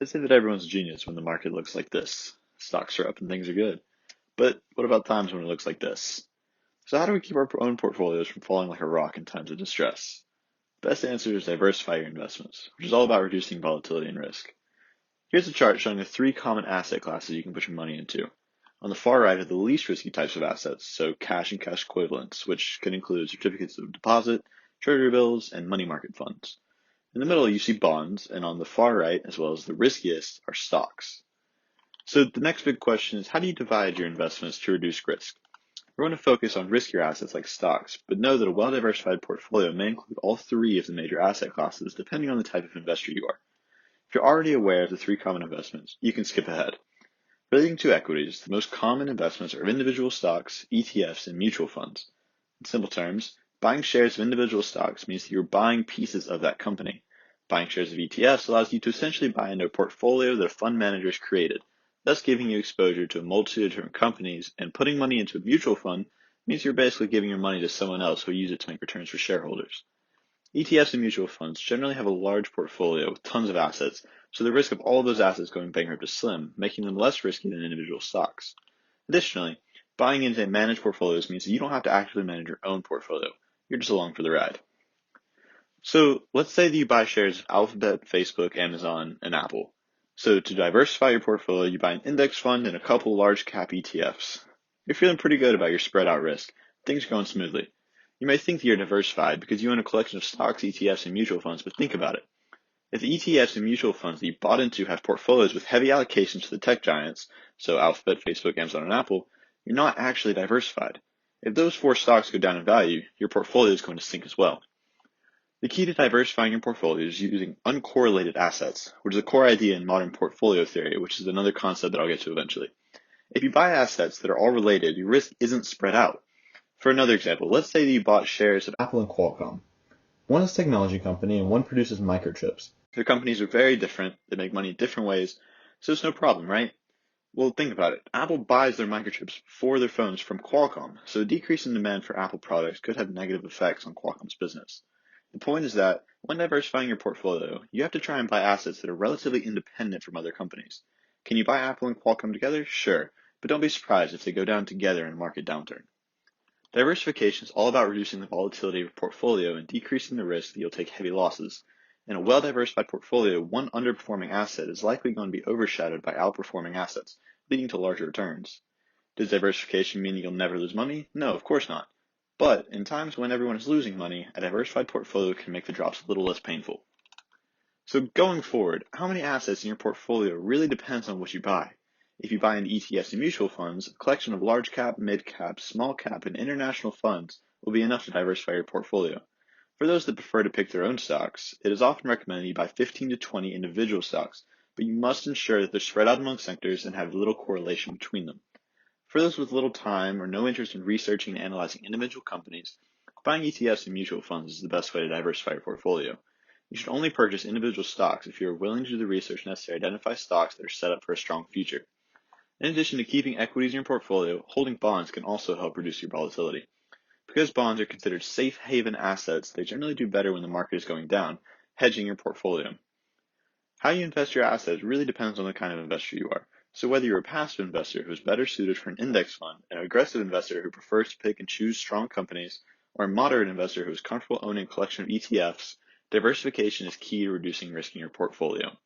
They say that everyone's a genius when the market looks like this. Stocks are up and things are good. But what about times when it looks like this? So how do we keep our own portfolios from falling like a rock in times of distress? Best answer is diversify your investments, which is all about reducing volatility and risk. Here's a chart showing the three common asset classes you can put your money into. On the far right are the least risky types of assets, so cash and cash equivalents, which can include certificates of deposit, treasury bills, and money market funds. In the middle, you see bonds, and on the far right, as well as the riskiest, are stocks. So the next big question is, how do you divide your investments to reduce risk? We're going to focus on riskier assets like stocks, but know that a well-diversified portfolio may include all three of the major asset classes depending on the type of investor you are. If you're already aware of the three common investments, you can skip ahead. Relating to equities, the most common investments are individual stocks, ETFs, and mutual funds. In simple terms, buying shares of individual stocks means that you're buying pieces of that company. Buying shares of ETFs allows you to essentially buy into a portfolio that a fund manager has created, thus giving you exposure to a multitude of different companies, and putting money into a mutual fund means you're basically giving your money to someone else who will use it to make returns for shareholders. ETFs and mutual funds generally have a large portfolio with tons of assets, so the risk of all of those assets going bankrupt is slim, making them less risky than individual stocks. Additionally, buying into managed portfolios means that you don't have to actively manage your own portfolio. You're just along for the ride. So let's say that you buy shares of Alphabet, Facebook, Amazon, and Apple. So to diversify your portfolio, you buy an index fund and a couple large cap ETFs. You're feeling pretty good about your spread out risk. Things are going smoothly. You may think that you're diversified because you own a collection of stocks, ETFs, and mutual funds, but think about it. If the ETFs and mutual funds that you bought into have portfolios with heavy allocations to the tech giants, so Alphabet, Facebook, Amazon, and Apple, you're not actually diversified. If those four stocks go down in value, your portfolio is going to sink as well. The key to diversifying your portfolio is using uncorrelated assets, which is a core idea in modern portfolio theory, which is another concept that I'll get to eventually. If you buy assets that are all related, your risk isn't spread out. For another example, let's say that you bought shares of Apple and Qualcomm. One is a technology company and one produces microchips. Their companies are very different, they make money in different ways, so it's no problem, right? Well, think about it. Apple buys their microchips for their phones from Qualcomm, so a decrease in demand for Apple products could have negative effects on Qualcomm's business. The point is that when diversifying your portfolio, you have to try and buy assets that are relatively independent from other companies. Can you buy Apple and Qualcomm together? Sure, but don't be surprised if they go down together in a market downturn. Diversification is all about reducing the volatility of your portfolio and decreasing the risk that you'll take heavy losses. In a well-diversified portfolio, one underperforming asset is likely going to be overshadowed by outperforming assets, leading to larger returns. Does diversification mean you'll never lose money? No, of course not. But in times when everyone is losing money, a diversified portfolio can make the drops a little less painful. So going forward, how many assets in your portfolio really depends on what you buy. If you buy into ETFs and mutual funds, a collection of large cap, mid cap, small cap, and international funds will be enough to diversify your portfolio. For those that prefer to pick their own stocks, it is often recommended you buy 15 to 20 individual stocks, but you must ensure that they're spread out among sectors and have little correlation between them. For those with little time or no interest in researching and analyzing individual companies, buying ETFs and mutual funds is the best way to diversify your portfolio. You should only purchase individual stocks if you are willing to do the research necessary to identify stocks that are set up for a strong future. In addition to keeping equities in your portfolio, holding bonds can also help reduce your volatility. Because bonds are considered safe haven assets, they generally do better when the market is going down, hedging your portfolio. How you invest your assets really depends on the kind of investor you are. So whether you're a passive investor who is better suited for an index fund, an aggressive investor who prefers to pick and choose strong companies, or a moderate investor who is comfortable owning a collection of ETFs, diversification is key to reducing risk in your portfolio.